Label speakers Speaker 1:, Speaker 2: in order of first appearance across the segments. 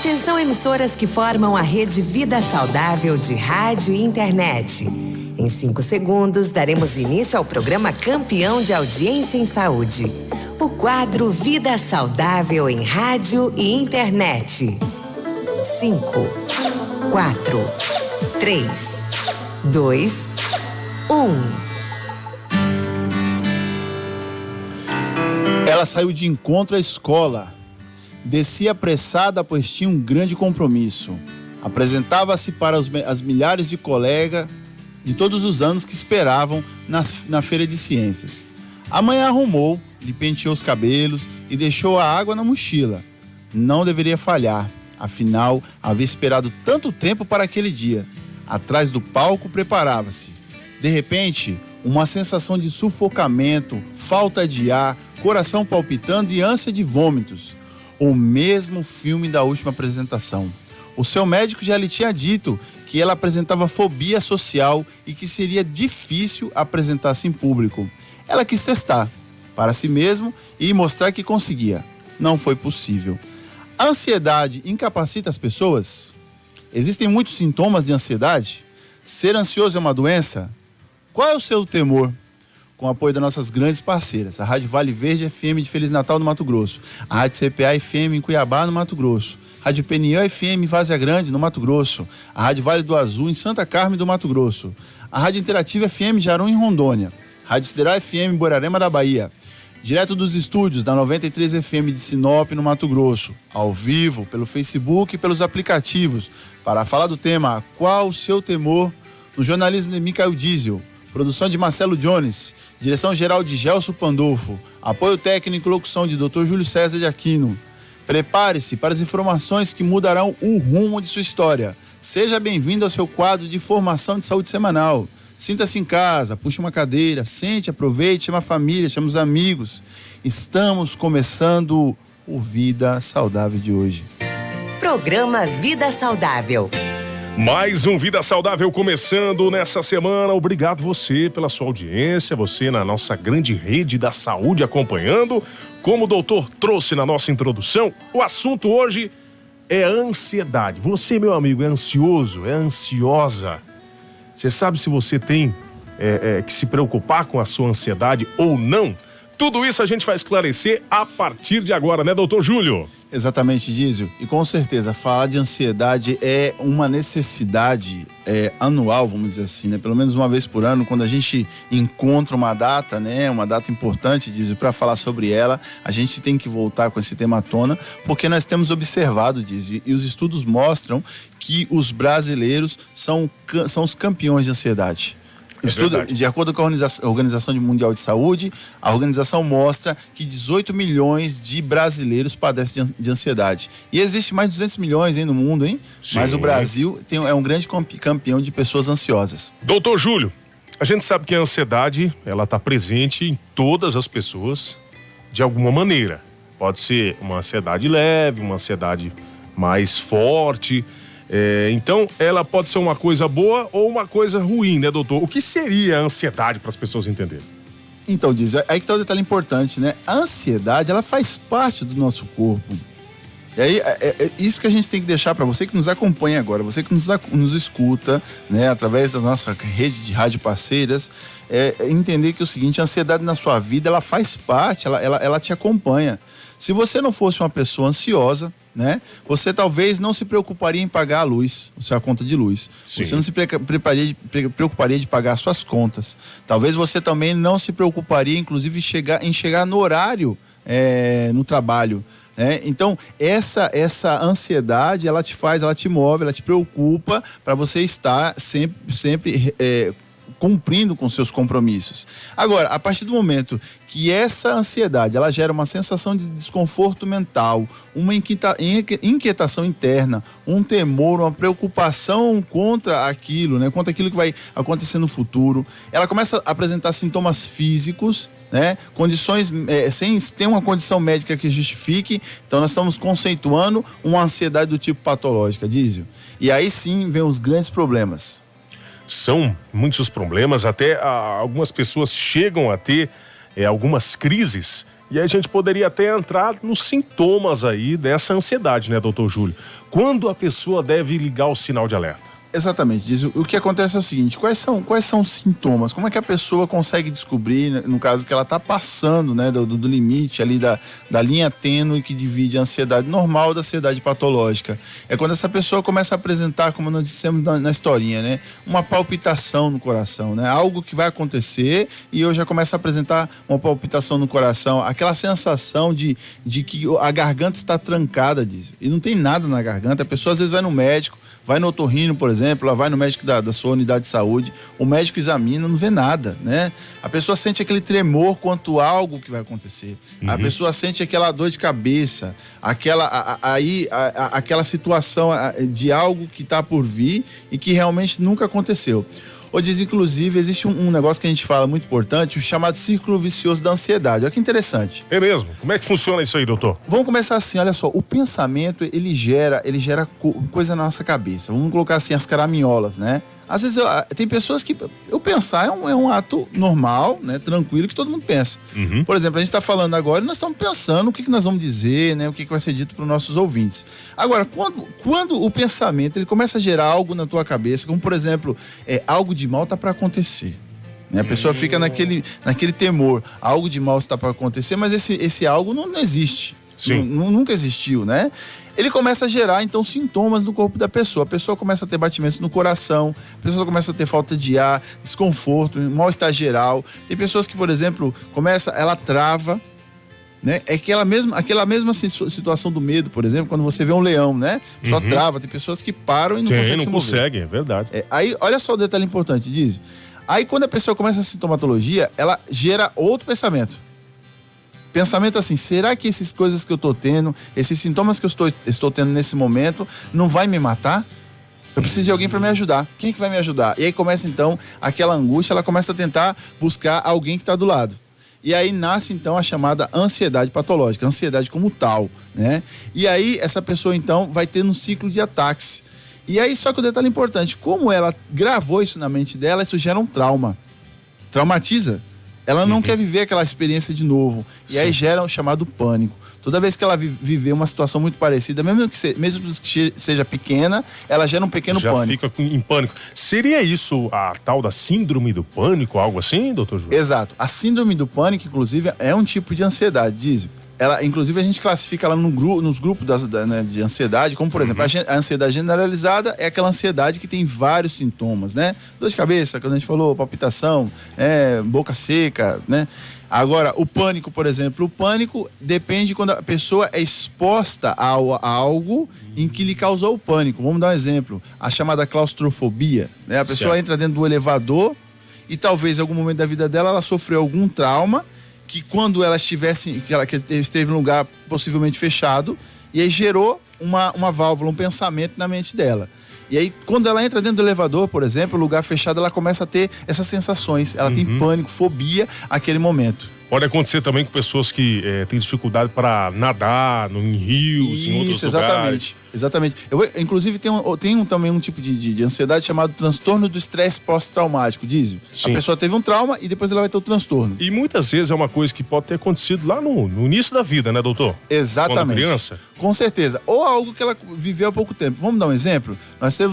Speaker 1: Atenção, emissoras que formam a rede Vida Saudável de rádio e internet. Em 5 segundos, daremos início ao programa campeão de audiência em saúde. O quadro Vida Saudável em rádio e internet. 5, 4, 3, 2, 1.
Speaker 2: Ela saiu de encontro à escola. Descia apressada, pois tinha um grande compromisso. Apresentava-se para as milhares de colegas de todos os anos que esperavam na feira de ciências. A mãe arrumou, lhe penteou os cabelos e deixou a água na mochila. Não deveria falhar, afinal, havia esperado tanto tempo para aquele dia. Atrás do palco preparava-se. De repente, uma sensação de sufocamento, falta de ar, coração palpitando e ânsia de vômitos. O mesmo filme da última apresentação. O seu médico já lhe tinha dito que ela apresentava fobia social e que seria difícil apresentar-se em público. Ela quis testar para si mesma e mostrar que conseguia. Não foi possível. A ansiedade incapacita as pessoas? Existem muitos sintomas de ansiedade? Ser ansioso é uma doença? Qual é o seu temor? Com o apoio das nossas grandes parceiras, a Rádio Vale Verde FM de Feliz Natal no Mato Grosso, a Rádio CPA FM em Cuiabá no Mato Grosso, a Rádio Peniel FM em Várzea Grande no Mato Grosso, a Rádio Vale do Azul em Santa Carmen do Mato Grosso, a Rádio Interativa FM Jarum em Rondônia, a Rádio Sideral FM em Borarema da Bahia, direto dos estúdios da 93 FM de Sinop no Mato Grosso, ao vivo, pelo Facebook e pelos aplicativos, para falar do tema Qual o seu temor? No jornalismo de Micael Diesel. Produção de Marcelo Jones, direção-geral de Gelson Pandolfo, apoio técnico e locução de Dr. Júlio César de Aquino. Prepare-se para as informações que mudarão o rumo de sua história. Seja bem-vindo ao seu quadro de formação de saúde semanal. Sinta-se em casa, puxe uma cadeira, sente, aproveite, chama a família, chama os amigos. Estamos começando o Vida Saudável de hoje.
Speaker 1: Programa Vida Saudável.
Speaker 3: Mais um Vida Saudável começando nessa semana. Obrigado você pela sua audiência, você na nossa grande rede da saúde acompanhando. Como o doutor trouxe na nossa introdução, o assunto hoje é ansiedade. Você, meu amigo, é ansioso, é ansiosa? Você sabe se você tem que se preocupar com a sua ansiedade ou não? Tudo isso a gente vai esclarecer a partir de agora, né, doutor Júlio?
Speaker 2: Exatamente, Dízio. E com certeza, falar de ansiedade é uma necessidade anual, vamos dizer assim, né? Pelo menos uma vez por ano, quando a gente encontra uma data, né? Uma data importante, Dízio, para falar sobre ela, a gente tem que voltar com esse tema à tona, porque nós temos observado, Dízio, e os estudos mostram que os brasileiros são os campeões de ansiedade. Estudo, de acordo com a Organização Mundial de Saúde, a organização mostra que 18 milhões de brasileiros padecem de ansiedade. E existe mais de 200 milhões no mundo, hein? Sim. Mas o Brasil é um grande campeão de pessoas ansiosas.
Speaker 3: Doutor Júlio, a gente sabe que a ansiedade, ela está presente em todas as pessoas de alguma maneira. Pode ser uma ansiedade leve, uma ansiedade mais forte. Então, ela pode ser uma coisa boa ou uma coisa ruim, né, doutor? O que seria a ansiedade para as pessoas entenderem?
Speaker 2: Então, diz, aí que tá um detalhe importante, né? A ansiedade, ela faz parte do nosso corpo. E aí, é isso que a gente tem que deixar para você que nos acompanha agora, você que nos escuta, né, através da nossa rede de rádio parceiras, entender que é o seguinte, a ansiedade na sua vida, ela faz parte, ela te acompanha. Se você não fosse uma pessoa ansiosa, né, você talvez não se preocuparia em pagar a luz, a sua conta de luz. Sim. Você não se preocuparia de pagar as suas contas. Talvez você também não se preocuparia, inclusive, em chegar no horário no trabalho. Então, essa ansiedade, ela te move, ela te preocupa para você estar sempre cumprindo com seus compromissos. Agora, a partir do momento que essa ansiedade, ela gera uma sensação de desconforto mental, uma inquietação interna, um temor, uma preocupação contra aquilo, né, contra aquilo que vai acontecer no futuro, ela começa a apresentar sintomas físicos, né, condições, sem ter uma condição médica que justifique. Então nós estamos conceituando uma ansiedade do tipo patológica, Dízio. E aí sim vem os grandes problemas.
Speaker 3: São muitos problemas, até algumas pessoas chegam a ter algumas crises E aí a gente poderia até entrar nos sintomas aí dessa ansiedade, né, doutor Júlio? Quando a pessoa deve ligar o sinal de alerta?
Speaker 2: Exatamente, diz. O que acontece é o seguinte: quais são os sintomas? Como é que a pessoa consegue descobrir, no caso que ela está passando, né, do limite ali da linha tênue que divide a ansiedade normal da ansiedade patológica? É quando essa pessoa começa a apresentar, como nós dissemos na historinha, né, uma palpitação no coração, né, algo que vai acontecer e eu já começo a apresentar uma palpitação no coração, aquela sensação de que a garganta está trancada, diz. E não tem nada na garganta. A pessoa às vezes vai no médico, vai no otorrino, por exemplo, ela vai no médico da sua unidade de saúde, o médico examina, não vê nada, né? A pessoa sente aquele tremor quanto a algo que vai acontecer. A pessoa sente aquela dor de cabeça, aquela situação de algo que está por vir e que realmente nunca aconteceu. Diz, inclusive, existe um negócio que a gente fala muito importante, o chamado círculo vicioso da ansiedade. Olha que interessante.
Speaker 3: É mesmo? Como é que funciona isso aí, doutor?
Speaker 2: Vamos começar assim, olha só, o pensamento, ele gera coisa na nossa cabeça. Vamos colocar assim, as caraminholas, né? Às vezes tem pessoas que eu pensar é um ato normal, né, tranquilo, que todo mundo pensa. Por exemplo, a gente está falando agora e nós estamos pensando o que nós vamos dizer, né, o que vai ser dito para os nossos ouvintes. Agora, quando o pensamento ele começa a gerar algo na tua cabeça, como por exemplo, algo de mal está para acontecer. Né? A pessoa fica naquele temor, algo de mal está para acontecer, mas esse algo não existe. Nunca existiu, né? Ele começa a gerar, então, sintomas no corpo da pessoa. A pessoa começa a ter batimentos no coração, a pessoa começa a ter falta de ar, desconforto, mal-estar geral. Tem pessoas que, por exemplo, ela trava, né? É aquela mesma situação do medo, por exemplo, quando você vê um leão, né? Só trava. Tem pessoas que param e não conseguem se mover.
Speaker 3: Não conseguem, é verdade.
Speaker 2: Aí, olha só o detalhe importante, Dízio. Aí, quando a pessoa começa a sintomatologia, ela gera outro pensamento. Pensamento assim, será que essas coisas que eu estou tendo, esses sintomas que eu estou tendo nesse momento, não vai me matar? Eu preciso de alguém para me ajudar. Quem é que vai me ajudar? E aí começa então aquela angústia, ela começa a tentar buscar alguém que está do lado. E aí nasce então a chamada ansiedade patológica, ansiedade como tal, né? E aí essa pessoa então vai ter um ciclo de ataques. E aí só que o detalhe importante, como ela gravou isso na mente dela, isso gera um trauma. Traumatiza. Ela não quer viver aquela experiência de novo. E aí gera um chamado pânico. Toda vez que ela viver uma situação muito parecida, mesmo que seja pequena, ela gera um pequeno pânico.
Speaker 3: Já fica em pânico. Seria isso a tal da síndrome do pânico, algo assim, doutor Júlio?
Speaker 2: Exato. A síndrome do pânico, inclusive, é um tipo de ansiedade, Dízio. Inclusive, a gente classifica ela nos grupos de ansiedade, como, por exemplo, a ansiedade generalizada é aquela ansiedade que tem vários sintomas, né? Dor de cabeça, quando a gente falou, palpitação, boca seca, né? Agora, o pânico, por exemplo, o pânico depende quando a pessoa é exposta a algo em que lhe causou o pânico. Vamos dar um exemplo, a chamada claustrofobia, né? A pessoa entra dentro do elevador e talvez em algum momento da vida dela ela sofreu algum trauma que quando ela esteve em um lugar possivelmente fechado, e aí gerou uma válvula, um pensamento na mente dela. E aí, quando ela entra dentro do elevador, por exemplo, lugar fechado, ela começa a ter essas sensações. Ela tem pânico, fobia àquele momento.
Speaker 3: Pode acontecer também com pessoas que têm dificuldade para nadar em rios, em outros lugares.
Speaker 2: Exatamente. Inclusive, tem também um tipo de ansiedade chamado transtorno do estresse pós-traumático, Dízio. A pessoa teve um trauma e depois ela vai ter o transtorno.
Speaker 3: E muitas vezes é uma coisa que pode ter acontecido lá no início da vida, né, doutor?
Speaker 2: Exatamente.
Speaker 3: Quando criança.
Speaker 2: Com certeza. Ou algo que ela viveu há pouco tempo. Vamos dar um exemplo?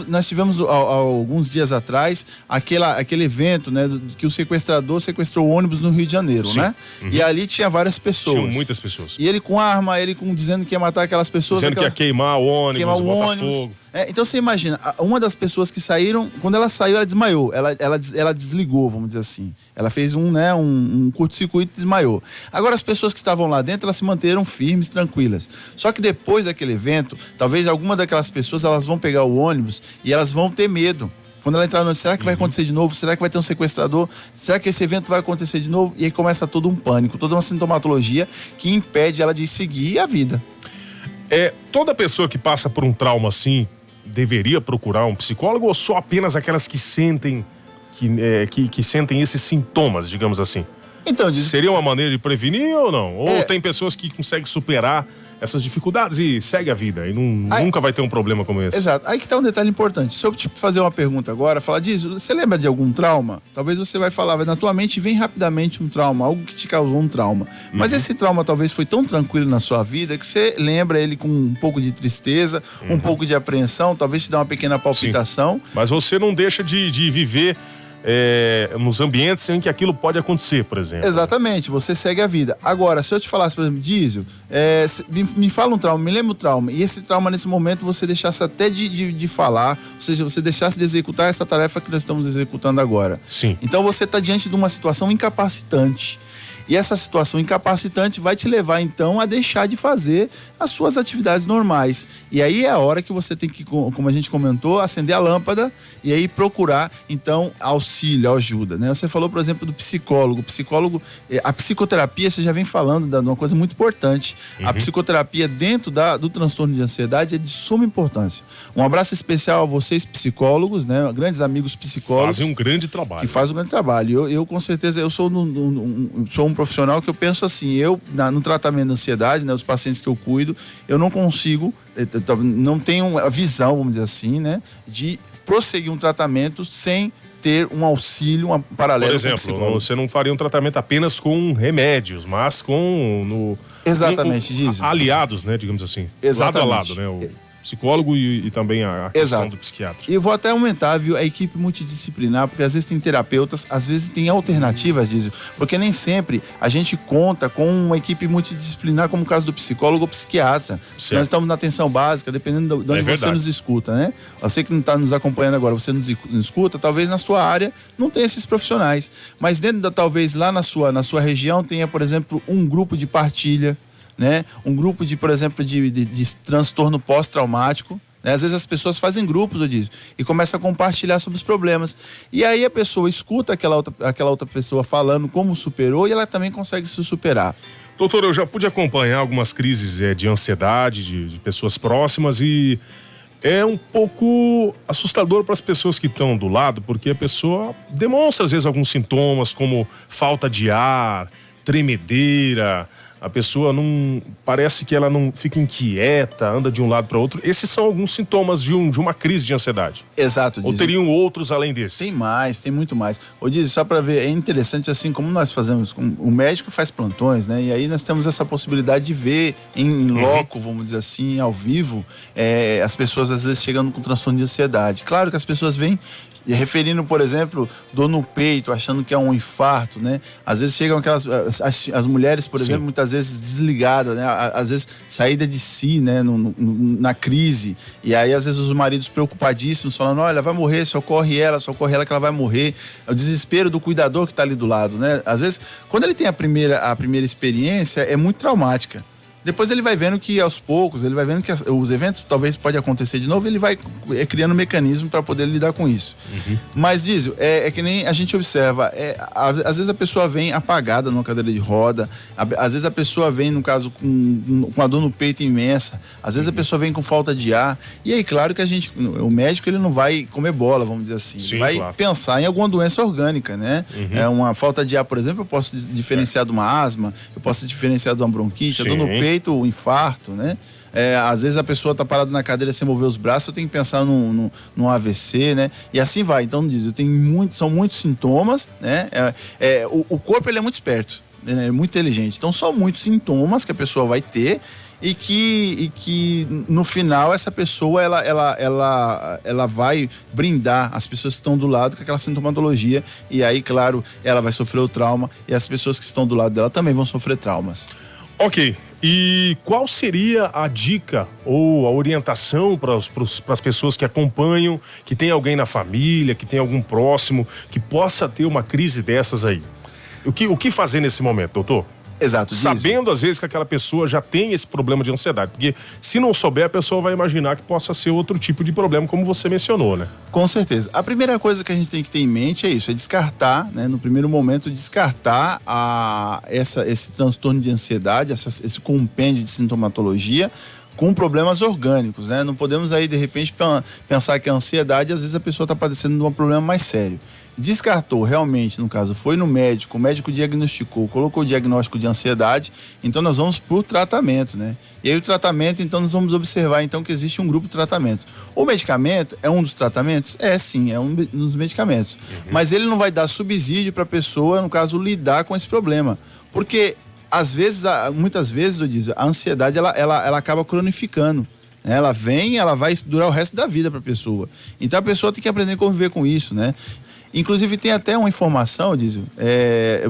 Speaker 2: Nós tivemos há alguns dias atrás aquele evento, né, que o sequestrador sequestrou o ônibus no Rio de Janeiro, né? E ali tinha várias pessoas.
Speaker 3: Tinham muitas pessoas.
Speaker 2: E ele com arma, dizendo que ia matar aquelas pessoas.
Speaker 3: Dizendo que ia queimar o ônibus, fogo.
Speaker 2: Então você imagina, uma das pessoas que saíram, quando ela saiu, ela desmaiou. Ela desligou, vamos dizer assim. Ela fez um curto-circuito e desmaiou. Agora as pessoas que estavam lá dentro, elas se manteram firmes, tranquilas. Só que depois daquele evento, talvez alguma daquelas pessoas, elas vão pegar o ônibus e elas vão ter medo. Quando ela entrar no ônibus, será que vai acontecer de novo? Será que vai ter um sequestrador? Será que esse evento vai acontecer de novo? E aí começa todo um pânico, toda uma sintomatologia que impede ela de seguir a vida.
Speaker 3: Toda pessoa que passa por um trauma assim deveria procurar um psicólogo ou só apenas aquelas que sentem que sentem esses sintomas, digamos assim?
Speaker 2: Então,
Speaker 3: seria uma maneira de prevenir ou não? Ou tem pessoas que conseguem superar essas dificuldades e segue a vida e nunca vai ter um problema como esse?
Speaker 2: Exato. Aí que tá um detalhe importante. Se eu te fazer uma pergunta agora, falar disso, você lembra de algum trauma? Talvez você vai falar, na tua mente vem rapidamente um trauma, algo que te causou um trauma. Mas esse trauma talvez foi tão tranquilo na sua vida que você lembra ele com um pouco de tristeza, um pouco de apreensão, talvez te dá uma pequena palpitação.
Speaker 3: Sim. Mas você não deixa de viver nos ambientes em que aquilo pode acontecer, por exemplo.
Speaker 2: Exatamente, você segue a vida. Agora, se eu te falasse, por exemplo, Diesel, me fala um trauma, me lembra o trauma, e esse trauma nesse momento você deixasse até de falar, ou seja, você deixasse de executar essa tarefa que nós estamos executando agora.
Speaker 3: Sim.
Speaker 2: Então você está diante de uma situação incapacitante. E essa situação incapacitante vai te levar, então, a deixar de fazer as suas atividades normais. E aí é a hora que você tem que, como a gente comentou, acender a lâmpada e aí procurar, então, auxílio, ajuda, né? Você falou, por exemplo, do psicólogo. A psicoterapia, você já vem falando de uma coisa muito importante. A psicoterapia dentro do transtorno de ansiedade é de suma importância. Um abraço especial a vocês, psicólogos, né? Grandes amigos psicólogos.
Speaker 3: Fazem um grande trabalho.
Speaker 2: Que fazem um grande trabalho. Eu com certeza, eu sou um profissional que eu penso assim, no tratamento da ansiedade, né, os pacientes que eu cuido, eu não consigo, não tenho a visão, vamos dizer assim, né, de prosseguir um tratamento sem ter um auxílio, um paralelo.
Speaker 3: Por exemplo, você não faria um tratamento apenas com remédios, mas com
Speaker 2: exatamente, Diesel.
Speaker 3: Aliados, né, digamos assim.
Speaker 2: Exatamente.
Speaker 3: Lado a lado, né, o psicólogo e também a questão do psiquiatra.
Speaker 2: E eu vou até aumentar, viu, a equipe multidisciplinar, porque às vezes tem terapeutas, às vezes tem alternativas, Diesel, porque nem sempre a gente conta com uma equipe multidisciplinar, como o caso do psicólogo ou psiquiatra. Nós estamos na atenção básica, dependendo de onde você nos escuta, né? Você que não está nos acompanhando agora, você nos escuta, talvez na sua área não tenha esses profissionais, mas dentro talvez lá na sua região tenha, por exemplo, um grupo de partilha, né? Um grupo por exemplo, de transtorno pós-traumático, né? Às vezes as pessoas fazem grupos, eu disse, e começam a compartilhar sobre os problemas. E aí a pessoa escuta aquela outra pessoa falando como superou e ela também consegue se superar.
Speaker 3: Doutor, eu já pude acompanhar algumas crises de ansiedade de pessoas próximas e é um pouco assustador para as pessoas que estão do lado, porque a pessoa demonstra às vezes alguns sintomas como falta de ar, tremedeira. A pessoa parece que ela não fica inquieta, anda de um lado para outro. Esses são alguns sintomas de uma crise de ansiedade.
Speaker 2: Exato.
Speaker 3: Ou teriam outros além desses?
Speaker 2: Tem muito mais. Ô, Dizzy, só para ver, é interessante assim como nós fazemos, o médico faz plantões, né? E aí nós temos essa possibilidade de ver em loco, vamos dizer assim, ao vivo, as pessoas às vezes chegando com transtorno de ansiedade. Claro que as pessoas vêm referindo, por exemplo, dor no peito, achando que é um infarto, né? Às vezes chegam as mulheres, por exemplo, muitas vezes desligadas, né? Às vezes saída de si, né? Na crise. E aí, às vezes, os maridos preocupadíssimos, falando, olha, vai morrer, socorre ela que ela vai morrer. É o desespero do cuidador que está ali do lado, né? Às vezes, quando ele tem a primeira experiência, é muito traumática. Depois ele vai vendo que aos poucos, ele vai vendo que os eventos talvez pode acontecer de novo, ele vai criando um mecanismo para poder lidar com isso. Mas, Diesel, é que nem a gente observa, às vezes a pessoa vem apagada numa cadeira de roda, às vezes a pessoa vem, no caso, com a dor no peito imensa, às vezes a pessoa vem com falta de ar, e aí, claro que o médico, ele não vai comer bola, vamos dizer assim.
Speaker 3: Sim,
Speaker 2: ele vai pensar em alguma doença orgânica, né? Uma falta de ar, por exemplo, eu posso diferenciar de uma asma, eu posso diferenciar de uma bronquite, a dor no peito, o infarto, né? Às vezes a pessoa tá parada na cadeira sem mover os braços, eu tenho que pensar num AVC, né? E assim vai. Então, são muitos sintomas, né? O corpo, ele é muito esperto, né? É muito inteligente. Então, são muitos sintomas que a pessoa vai ter e que no final essa pessoa ela vai brindar as pessoas que estão do lado com aquela sintomatologia, e aí, claro, ela vai sofrer o trauma e as pessoas que estão do lado dela também vão sofrer traumas.
Speaker 3: Ok, e qual seria a dica ou a orientação para as pessoas que acompanham, que tem alguém na família, que tem algum próximo, que possa ter uma crise dessas aí? O que fazer nesse momento, doutor?
Speaker 2: Exato.
Speaker 3: Sabendo, às vezes, que aquela pessoa já tem esse problema de ansiedade. Porque se não souber, a pessoa vai imaginar que possa ser outro tipo de problema, como você mencionou, né?
Speaker 2: Com certeza. A primeira coisa que a gente tem que ter em mente é isso, é descartar, né? No primeiro momento, descartar esse transtorno de ansiedade, esse compêndio de sintomatologia, com problemas orgânicos, né? Não podemos aí, de repente, pensar que a ansiedade, às vezes a pessoa está padecendo de um problema mais sério. Descartou, realmente, no caso, foi no médico, o médico diagnosticou, colocou o diagnóstico de ansiedade, então nós vamos para o tratamento, né? E aí o tratamento, então nós vamos observar, então, que existe um grupo de tratamentos. O medicamento é um dos tratamentos? Sim, é um dos medicamentos. Mas ele não vai dar subsídio para a pessoa, no caso, lidar com esse problema. Porque, às vezes, muitas vezes, eu digo, a ansiedade, ela acaba cronificando. Ela vai durar o resto da vida para a pessoa. Então a pessoa tem que aprender a conviver com isso, né? Inclusive tem até uma informação, Dízio,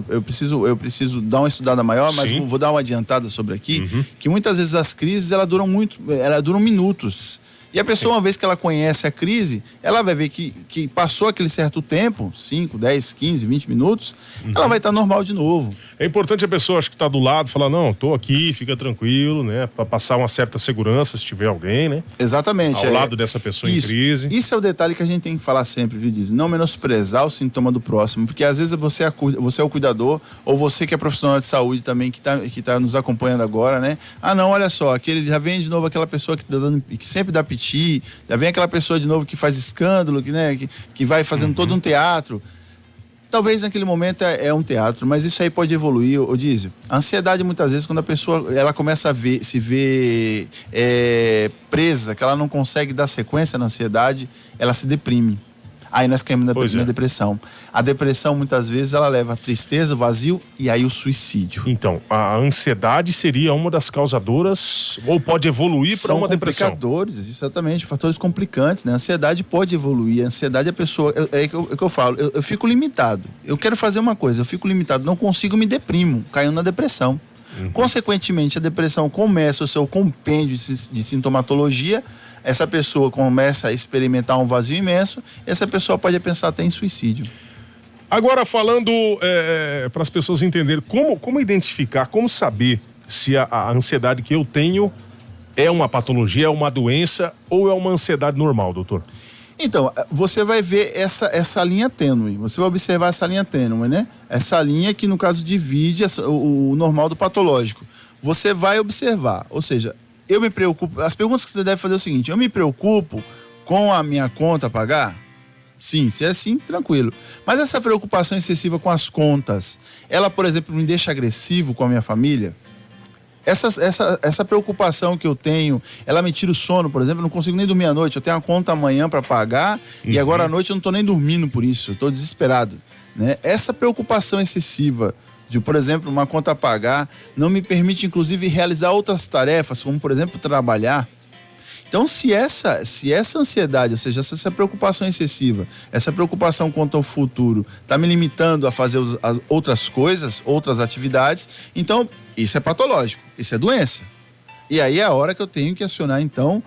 Speaker 2: eu preciso dar uma estudada maior, mas vou dar uma adiantada sobre aqui, que muitas vezes as crises, elas duram minutos. E a pessoa, uma vez que ela conhece a crise, ela vai ver que passou aquele certo tempo, 5, 10, 15, 20 minutos, ela vai estar normal de novo.
Speaker 3: É importante a pessoa, acho que está do lado, falar, não, tô aqui, fica tranquilo, né? Para passar uma certa segurança se tiver alguém, né?
Speaker 2: Exatamente.
Speaker 3: Ao lado dessa pessoa em crise.
Speaker 2: Isso é o detalhe que a gente tem que falar sempre, viu, Dízio? Não menosprezar o sintoma do próximo, porque às vezes você é o cuidador, ou você que é profissional de saúde também, que tá nos acompanhando agora, né? Ah, não, olha só, já vem de novo aquela pessoa que sempre dá piti, já vem aquela pessoa de novo que faz escândalo, que vai fazendo todo um teatro. Talvez naquele momento é um teatro, mas isso aí pode evoluir, Dízio. A ansiedade, muitas vezes, quando a pessoa ela começa a se ver presa, que ela não consegue dar sequência na ansiedade, ela se deprime. Aí nós caímos na depressão. A depressão, muitas vezes, ela leva a tristeza, vazio e aí o suicídio.
Speaker 3: Então, a ansiedade seria uma das causadoras ou pode evoluir para uma depressão?
Speaker 2: São complicadores, exatamente, fatores complicantes, né? A ansiedade pode evoluir, a ansiedade, a pessoa, é que eu falo, eu fico limitado. Eu quero fazer uma coisa, eu fico limitado, não consigo, me deprimo, caio na depressão. Consequentemente, a depressão começa o seu compêndio de sintomatologia, essa pessoa começa a experimentar um vazio imenso, e essa pessoa pode pensar até em suicídio.
Speaker 3: Agora, falando para as pessoas entenderem, como identificar, como saber se a ansiedade que eu tenho é uma patologia, é uma doença ou é uma ansiedade normal, doutor?
Speaker 2: Então, você vai ver essa linha tênue, você vai observar essa linha tênue, né? Essa linha que, no caso, divide o normal do patológico. Você vai observar, ou seja, eu me preocupo, as perguntas que você deve fazer é o seguinte: eu me preocupo com a minha conta a pagar? Sim, se é assim, tranquilo. Mas essa preocupação excessiva com as contas, ela, por exemplo, me deixa agressivo com a minha família? Essa preocupação que eu tenho, ela me tira o sono, por exemplo, eu não consigo nem dormir à noite, eu tenho a conta amanhã para pagar e agora à noite eu não estou nem dormindo por isso, eu estou desesperado, né? Essa preocupação excessiva de, por exemplo, uma conta a pagar, não me permite, inclusive, realizar outras tarefas, como, por exemplo, trabalhar. Então, se essa ansiedade, ou seja, essa preocupação excessiva, essa preocupação quanto ao futuro, está me limitando a fazer outras coisas, outras atividades, então, isso é patológico, isso é doença. E aí é a hora que eu tenho que acionar, então,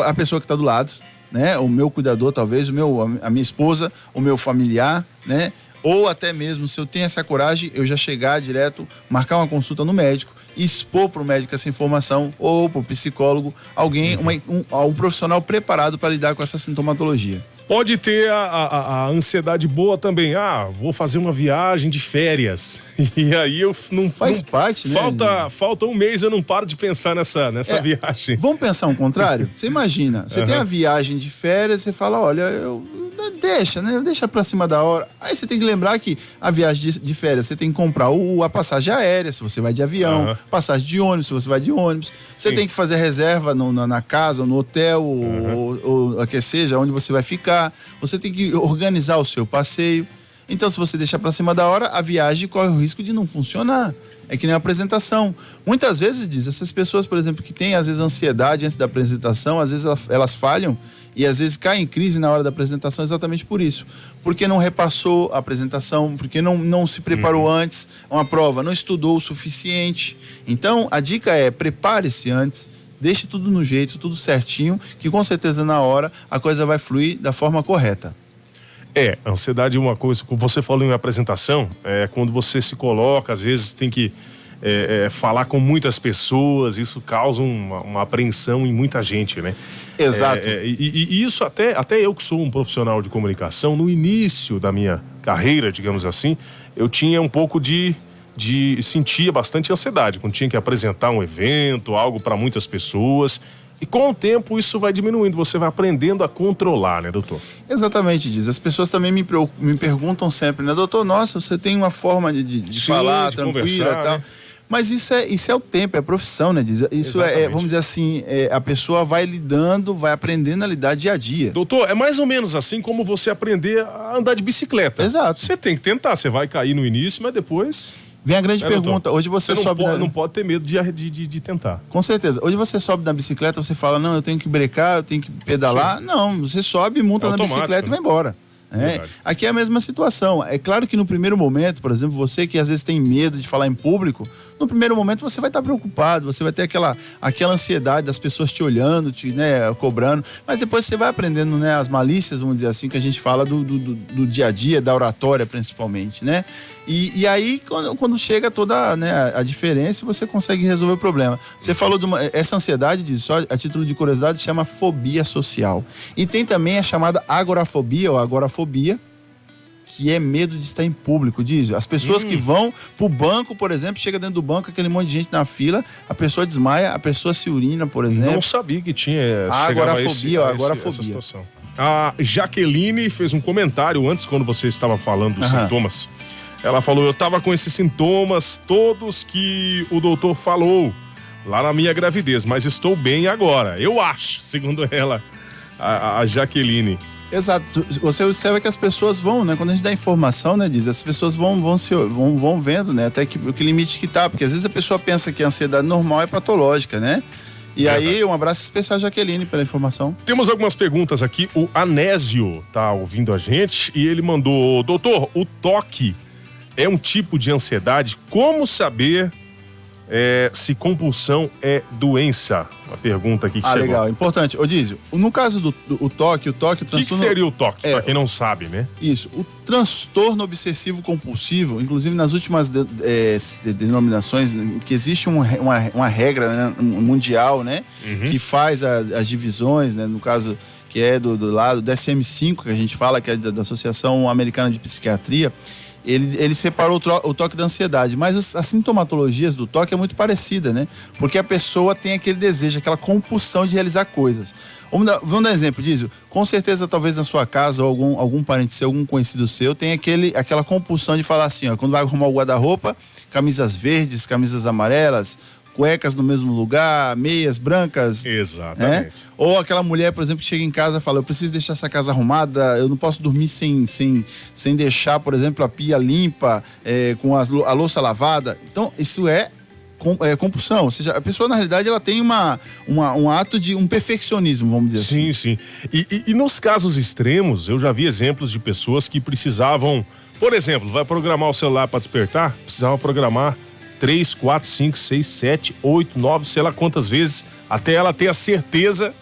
Speaker 2: a pessoa que está do lado, né? O meu cuidador, talvez, a minha esposa, o meu familiar, né? Ou até mesmo, se eu tenho essa coragem, eu já chegar direto, marcar uma consulta no médico, expor para o médico essa informação, ou para o psicólogo, alguém, um profissional preparado para lidar com essa sintomatologia.
Speaker 3: Pode ter a ansiedade boa também. Vou fazer uma viagem de férias. E aí eu não...
Speaker 2: Faz parte, né?
Speaker 3: Falta um mês, eu não paro de pensar nessa viagem.
Speaker 2: Vamos pensar um contrário? Você imagina, você tem a viagem de férias, você fala, olha, deixa pra cima da hora. Aí você tem que lembrar que a viagem de férias, você tem que comprar a passagem aérea, se você vai de avião, passagem de ônibus, se você vai de ônibus. Você tem que fazer reserva na casa, ou no hotel, ou a que seja, onde você vai ficar. Você tem que organizar o seu passeio. Então, se você deixar para cima da hora, a viagem corre o risco de não funcionar. É que nem a apresentação. Muitas vezes, essas pessoas, por exemplo, que têm às vezes ansiedade antes da apresentação, às vezes elas falham e às vezes caem em crise na hora da apresentação exatamente por isso. Porque não repassou a apresentação, porque não se preparou antes, uma prova, não estudou o suficiente. Então, a dica é: prepare-se antes, deixe tudo no jeito, tudo certinho, que com certeza na hora a coisa vai fluir da forma correta.
Speaker 3: A ansiedade é uma coisa, como você falou em apresentação, quando você se coloca, às vezes tem que falar com muitas pessoas, isso causa uma apreensão em muita gente, né?
Speaker 2: Exato.
Speaker 3: E isso até eu que sou um profissional de comunicação, no início da minha carreira, digamos assim, eu tinha um pouco sentia bastante ansiedade quando tinha que apresentar um evento, algo para muitas pessoas. E com o tempo isso vai diminuindo, você vai aprendendo a controlar, né, doutor?
Speaker 2: Exatamente, diz. As pessoas também me perguntam sempre, né, doutor, nossa, você tem uma forma de falar
Speaker 3: de
Speaker 2: tranquila e tal.
Speaker 3: né?
Speaker 2: Mas isso é o tempo, é a profissão, né, diz. Isso vamos dizer assim, a pessoa vai lidando, vai aprendendo a lidar dia a dia.
Speaker 3: Doutor, é mais ou menos assim como você aprender a andar de bicicleta.
Speaker 2: Exato.
Speaker 3: Você tem que tentar, você vai cair no início, mas depois...
Speaker 2: Vem a grande pergunta,
Speaker 3: doutor?
Speaker 2: hoje você sobe...
Speaker 3: Não pode ter medo de tentar.
Speaker 2: Com certeza. Hoje você sobe na bicicleta, você fala, não, eu tenho que brecar, eu tenho que pedalar. Sim. Não, você sobe, monta na bicicleta e vai embora. Aqui é a mesma situação. É claro que no primeiro momento, por exemplo, você que às vezes tem medo de falar em público, no primeiro momento você vai estar preocupado, você vai ter aquela ansiedade das pessoas te olhando, cobrando, mas depois você vai aprendendo, né, as malícias, vamos dizer assim, que a gente fala do dia a dia, da oratória principalmente, né? E aí, quando chega toda, né, a diferença, você consegue resolver o problema. Você falou essa ansiedade, diz, só a título de curiosidade, chama fobia social. E tem também a chamada agorafobia ou agorafobia, que é medo de estar em público, diz. As pessoas que vão pro banco, por exemplo, chega dentro do banco, aquele monte de gente na fila, a pessoa desmaia, a pessoa se urina, por exemplo.
Speaker 3: Não sabia que tinha
Speaker 2: agorafobia.
Speaker 3: A Jaqueline fez um comentário antes, quando você estava falando dos sintomas. Ela falou, eu estava com esses sintomas todos que o doutor falou lá na minha gravidez, mas estou bem agora, eu acho, segundo ela, a Jaqueline.
Speaker 2: Exato. Você observa que as pessoas vão, né? Quando a gente dá informação, né, diz, as pessoas vão vendo, né? Até que limite que tá, porque às vezes a pessoa pensa que a ansiedade normal é patológica, né? E aí, um abraço especial, Jaqueline, pela informação.
Speaker 3: Temos algumas perguntas aqui. O Anésio tá ouvindo a gente e ele mandou, doutor, o toque é um tipo de ansiedade? Como saber se compulsão é doença? Uma pergunta aqui que chegou.
Speaker 2: Legal, importante. Odísio, no caso do toque, o transtorno...
Speaker 3: O que seria o toque, pra quem não sabe, né?
Speaker 2: Isso, o transtorno obsessivo compulsivo, inclusive nas últimas denominações, que existe uma regra, né, mundial, né, que faz as divisões, né, no caso que é do lado DSM-5, que a gente fala, que é da Associação Americana de Psiquiatria. Ele separou o toque da ansiedade, mas as sintomatologias do toque é muito parecida, né? Porque a pessoa tem aquele desejo, aquela compulsão de realizar coisas. Vamos dar um exemplo, Dízio. Com certeza, talvez na sua casa, ou algum parente seu, algum conhecido seu, tem aquela compulsão de falar assim, ó, quando vai arrumar o guarda-roupa, camisas verdes, camisas amarelas, cuecas no mesmo lugar, meias brancas.
Speaker 3: Exatamente.
Speaker 2: Né? Ou aquela mulher, por exemplo, que chega em casa e fala, eu preciso deixar essa casa arrumada, eu não posso dormir sem deixar, por exemplo, a pia limpa, com a louça lavada. Então, isso é compulsão, ou seja, a pessoa na realidade ela tem um ato de um perfeccionismo, vamos dizer assim.
Speaker 3: Sim. E nos casos extremos, eu já vi exemplos de pessoas que precisavam, por exemplo, vai programar o celular para despertar, precisava programar 3, 4, 5, 6, 7, 8, 9, sei lá quantas vezes, até ela ter a certeza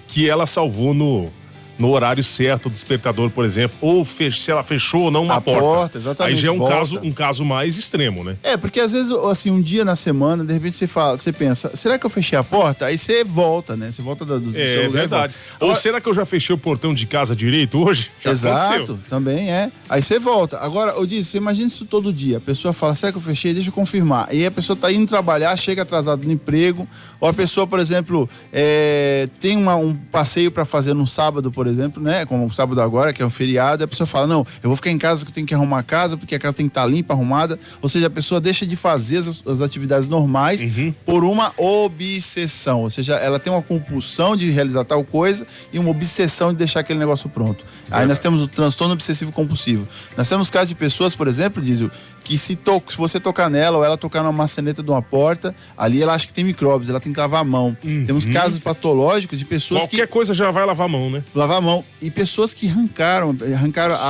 Speaker 3: que ela salvou no horário certo o despertador, por exemplo, ou se ela fechou ou não uma porta.
Speaker 2: Exatamente.
Speaker 3: Aí já é um caso mais extremo, né?
Speaker 2: Porque às vezes, assim, um dia na semana, de repente você pensa, será que eu fechei a porta? Aí você volta, né? Você volta do seu lugar. É
Speaker 3: verdade. Ou será que eu já fechei o portão de casa direito hoje?
Speaker 2: Exato, também é. Aí você volta. Agora, eu disse, você imagina isso todo dia. A pessoa fala, será que eu fechei? Deixa eu confirmar. E aí a pessoa tá indo trabalhar, chega atrasado no emprego, ou a pessoa, por exemplo, tem um passeio para fazer no sábado, por exemplo, né? Como o sábado agora, que é um feriado, a pessoa fala, não, eu vou ficar em casa que eu tenho que arrumar a casa, porque a casa tem que estar limpa, arrumada. Ou seja, a pessoa deixa de fazer as atividades normais por uma obsessão. Ou seja, ela tem uma compulsão de realizar tal coisa e uma obsessão de deixar aquele negócio pronto. Aí nós temos o transtorno obsessivo compulsivo. Nós temos casos de pessoas, por exemplo, Dízio, que se você tocar nela ou ela tocar numa maçaneta de uma porta, ali ela acha que tem micróbios, ela tem que lavar a mão. Temos casos patológicos de pessoas
Speaker 3: Qualquer coisa já vai lavar a mão, né?
Speaker 2: Lavar a mão. E pessoas que arrancaram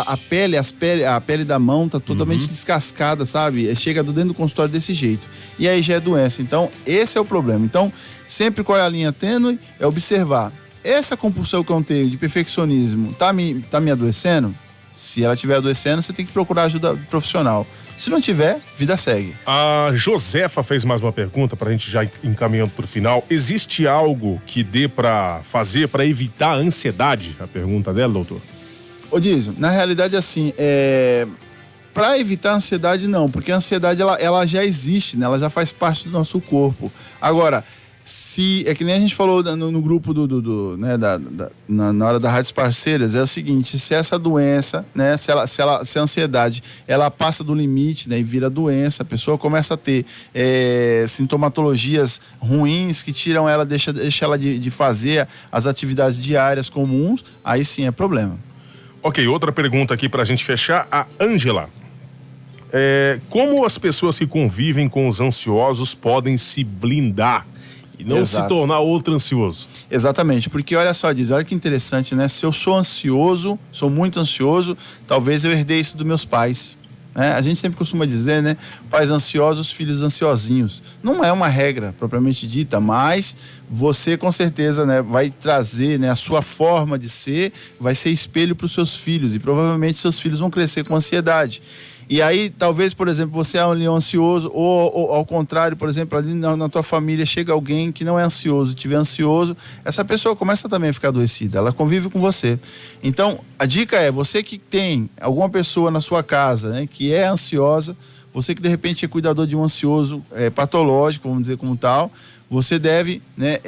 Speaker 2: a pele da mão, tá totalmente descascada, sabe? Chega dentro do consultório desse jeito. E aí já é doença. Então, esse é o problema. Então, sempre qual é a linha tênue? É observar. Essa compulsão que eu tenho de perfeccionismo tá me adoecendo? Se ela estiver adoecendo, você tem que procurar ajuda profissional. Se não tiver, vida segue.
Speaker 3: A Josefa fez mais uma pergunta pra gente já encaminhando pro final. Existe algo que dê pra fazer pra evitar a ansiedade? A pergunta dela, doutor.
Speaker 2: Dízio, na realidade, assim, para evitar a ansiedade, não, porque a ansiedade ela já existe, né? Ela já faz parte do nosso corpo. Agora, É que nem a gente falou no grupo né, na hora da Rádios Parceiras, é o seguinte: se essa doença, né, se a ansiedade, ela passa do limite, né, e vira doença, a pessoa começa a ter sintomatologias ruins que tiram ela, deixa ela de fazer as atividades diárias comuns, aí sim é problema.
Speaker 3: Ok, outra pergunta aqui pra gente fechar, a Ângela. Como as pessoas que convivem com os ansiosos podem se blindar e não se tornar outro ansioso?
Speaker 2: Exatamente, porque olha só, olha que interessante, né? Se eu sou ansioso, sou muito ansioso, talvez eu herdei isso dos meus pais. A gente sempre costuma dizer, né? Pais ansiosos, filhos ansiosinhos. Não é uma regra propriamente dita, mas você com certeza, né, vai trazer, né, a sua forma de ser, vai ser espelho para os seus filhos, e provavelmente seus filhos vão crescer com ansiedade. E aí, talvez, por exemplo, você é um leão ansioso, ou ao contrário, por exemplo, ali na tua família chega alguém que não é ansioso, estiver ansioso, essa pessoa começa também a ficar adoecida, ela convive com você. Então, a dica é, você que tem alguma pessoa na sua casa, né, que é ansiosa, você que de repente é cuidador de um ansioso patológico, vamos dizer como tal, você deve, né,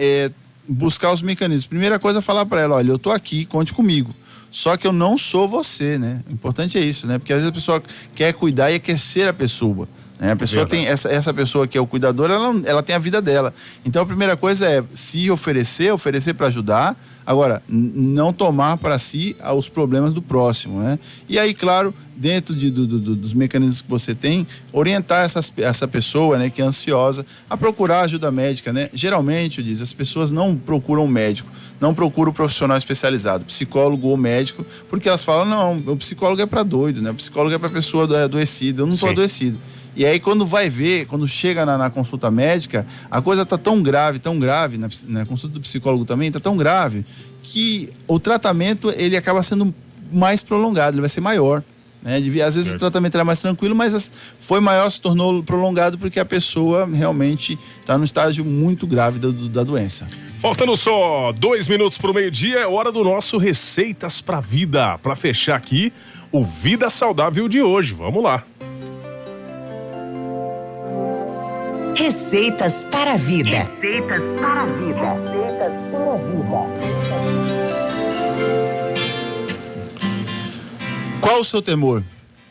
Speaker 2: buscar os mecanismos. Primeira coisa é falar para ela: olha, eu tô aqui, conte comigo. Só que eu não sou você, né? O importante é isso, né? Porque às vezes a pessoa quer cuidar e quer ser a pessoa, né? A pessoa tem essa pessoa que é o cuidador, ela tem a vida dela. Então a primeira coisa é se oferecer para ajudar. Agora, não tomar para si os problemas do próximo, né? E aí, claro, dentro dos mecanismos que você tem, orientar essa pessoa, né, que é ansiosa, a procurar ajuda médica, né? Geralmente, eu digo, as pessoas não procuram um médico, não procuram um profissional especializado, psicólogo ou médico, porque elas falam: não, o psicólogo é para doido, né? O psicólogo é para pessoa adoecida, eu não estou adoecido. E aí quando quando chega na consulta médica, a coisa tá tão grave, na consulta do psicólogo também tá tão grave, que o tratamento ele acaba sendo mais prolongado, ele vai ser maior, né? Às vezes o tratamento era mais tranquilo, mas foi maior, se tornou prolongado porque a pessoa realmente está num estágio muito grave da doença.
Speaker 3: Faltando só 2 minutos pro meio-dia, é hora do nosso Receitas pra Vida, para fechar aqui o Vida Saudável de hoje. Vamos lá.
Speaker 1: Receitas para a vida.
Speaker 4: Receitas para a vida. Receitas para a vida.
Speaker 2: Qual o seu temor?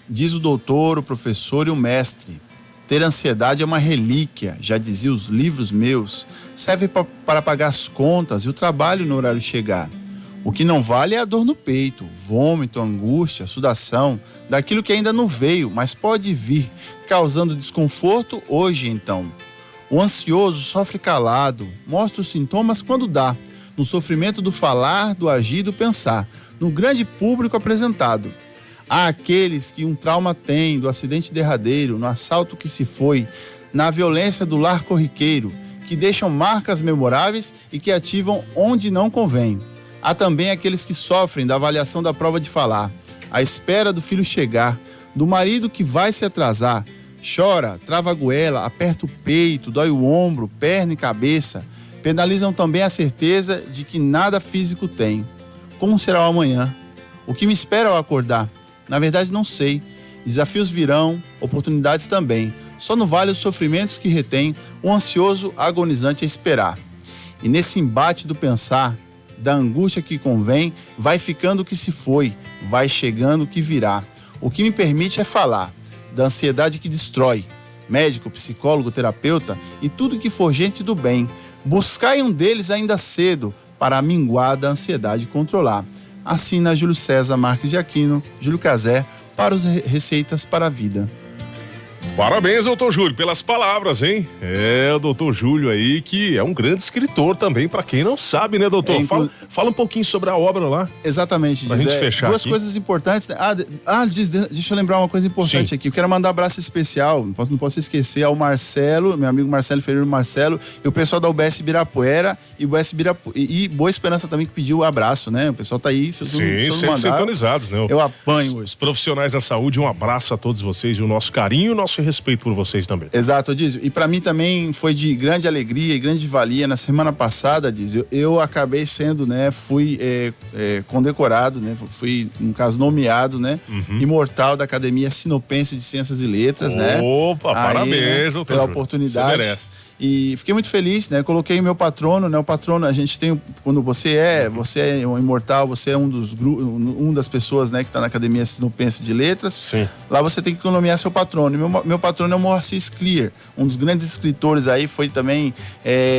Speaker 2: Diz o doutor, o professor e o mestre. Ter ansiedade é uma relíquia, já dizia os livros meus. Serve para pagar as contas e o trabalho no horário chegar. O que não vale é a dor no peito, vômito, angústia, sudação, daquilo que ainda não veio, mas pode vir, causando desconforto hoje então. O ansioso sofre calado, mostra os sintomas quando dá, no sofrimento do falar, do agir, do pensar, no grande público apresentado. Há aqueles que um trauma têm do acidente derradeiro, no assalto que se foi, na violência do lar corriqueiro, que deixam marcas memoráveis e que ativam onde não convém. Há também aqueles que sofrem da avaliação da prova de falar, à espera do filho chegar, do marido que vai se atrasar, chora, trava a goela, aperta o peito, dói o ombro, perna e cabeça. Penalizam também a certeza de que nada físico tem. Como será o amanhã? O que me espera ao acordar? Na verdade não sei. Desafios virão, oportunidades também. Só não vale os sofrimentos que retém o ansioso agonizante a esperar. E nesse embate do pensar, da angústia que convém, vai ficando o que se foi, vai chegando o que virá. O que me permite é falar da ansiedade que destrói. Médico, psicólogo, terapeuta e tudo que for gente do bem. Buscai um deles ainda cedo para a minguada ansiedade controlar. Assina Júlio César Marques de Aquino, Júlio Cazé, para os Receitas para a Vida.
Speaker 3: Parabéns, doutor Júlio, pelas palavras, hein? O doutor Júlio aí, que é um grande escritor também, pra quem não sabe, né, doutor? Fala um pouquinho sobre a obra lá.
Speaker 2: Exatamente.
Speaker 3: Pra gente fechar
Speaker 2: duas
Speaker 3: aqui.
Speaker 2: Coisas importantes. Deixa eu lembrar uma coisa importante aqui. Eu quero mandar um abraço especial, não posso esquecer, ao Marcelo, meu amigo Marcelo Ferreira Marcelo, e o pessoal da UBS Ibirapuera e Boa Esperança também, que pediu o abraço, né? O pessoal tá aí, se
Speaker 3: sempre
Speaker 2: mandar,
Speaker 3: sintonizados, né?
Speaker 2: Eu apanho.
Speaker 3: Os profissionais da saúde, um abraço a todos vocês e o nosso carinho e o nosso respeito por vocês também.
Speaker 2: Exato, Odísio. E para mim também foi de grande alegria e grande valia. Na semana passada, Odísio, eu acabei sendo, né, fui condecorado, né, fui, no caso, nomeado, né, imortal da Academia Sinopense de Ciências e Letras, né.
Speaker 3: Opa, parabéns, doutor
Speaker 2: pela
Speaker 3: Júlio.
Speaker 2: oportunidade.
Speaker 3: Você merece.
Speaker 2: E fiquei muito feliz, né? Coloquei meu patrono, né? O patrono, a gente tem, quando você é um imortal, você é um das pessoas, né, que está na Academia Sinopense de Letras.
Speaker 3: Sim.
Speaker 2: Lá você tem que nomear seu patrono. E meu patrono é o Moacir Clear, um dos grandes escritores aí, foi também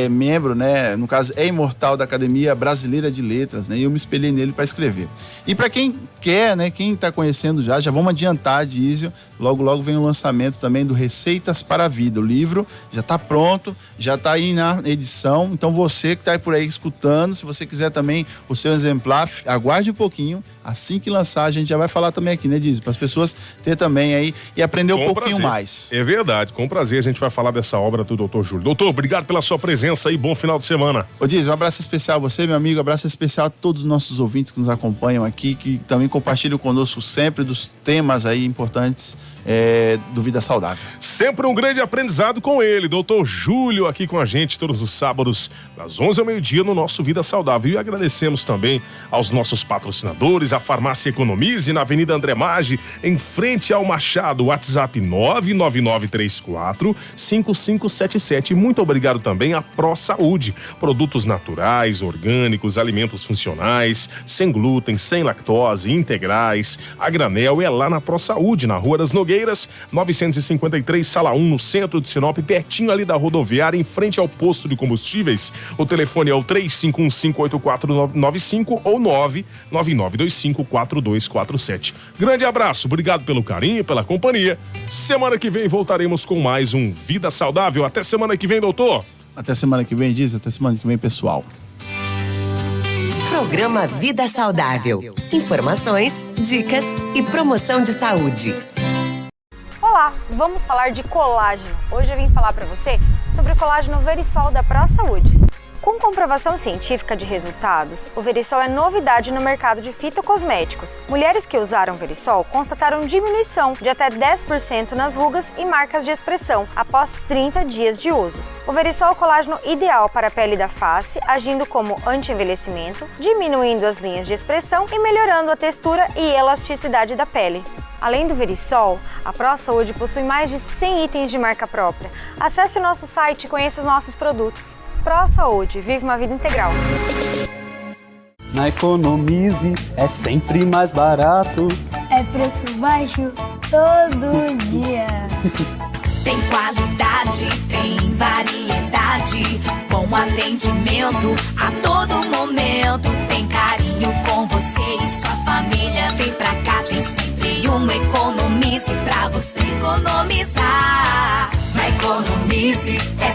Speaker 2: membro, né? No caso, é imortal da Academia Brasileira de Letras, né? E eu me espelhei nele para escrever. E para quem quer, né? Quem está conhecendo já vamos adiantar, Dísio. Logo vem o lançamento também do Receitas para a Vida. O livro já está pronto, já está aí na edição. Então você que está por aí escutando, se você quiser também o seu exemplar, aguarde um pouquinho. Assim que lançar, a gente já vai falar também aqui, né, Dísio? Para as pessoas ter também aí e aprender um pouquinho mais.
Speaker 3: É verdade, com prazer a gente vai falar dessa obra do Dr. Júlio. Doutor, obrigado pela sua presença aí, bom final de semana.
Speaker 2: Ô Dísio, um abraço especial a você, meu amigo, abraço especial a todos os nossos ouvintes que nos acompanham aqui, que também compartilham conosco sempre dos temas aí importantes do Vida Saudável.
Speaker 3: Sempre um grande aprendizado com ele, Dr. Júlio, aqui com a gente todos os sábados, das 11 ao meio-dia no nosso Vida Saudável. E agradecemos também aos nossos patrocinadores, a Farmácia Economize, na Avenida André Maggi, em frente ao Machado, WhatsApp 99934-5577. Muito obrigado também à Pro Saúde, produtos naturais, orgânicos, alimentos funcionais, sem glúten, sem lactose, integrais, a granel é lá na Pro Saúde, na Rua das Nogueiras, 953, Sala 1, no centro de Sinop, pertinho ali da rodoviária, em frente ao posto de combustíveis. O telefone é o 3515-8495 ou 99925-4247. Grande abraço, obrigado pelo carinho, pela companhia. Semana que vem voltaremos com mais um Vida Saudável. Até semana que vem, doutor.
Speaker 2: Até semana que vem, Diz. Até semana que vem, pessoal.
Speaker 1: Programa Vida Saudável. Informações, dicas e promoção de saúde.
Speaker 5: Olá, vamos falar de colágeno. Hoje eu vim falar para você sobre o colágeno Verisol da Pro Saúde. Com comprovação científica de resultados, o Verisol é novidade no mercado de fitocosméticos. Mulheres que usaram Verisol constataram diminuição de até 10% nas rugas e marcas de expressão após 30 dias de uso. O Verisol é o colágeno ideal para a pele da face, agindo como anti-envelhecimento, diminuindo as linhas de expressão e melhorando a textura e elasticidade da pele. Além do Verisol, a Pro Saúde possui mais de 100 itens de marca própria. Acesse o nosso site e conheça os nossos produtos. Pro Saúde, vive uma vida integral.
Speaker 6: Na Economize é sempre mais barato.
Speaker 7: É preço baixo todo dia.
Speaker 8: Tem qualidade, tem variedade, bom atendimento a todo momento. Tem carinho com você e sua família. Vem pra cá, tem sempre uma Economize pra você economizar. Na Economize é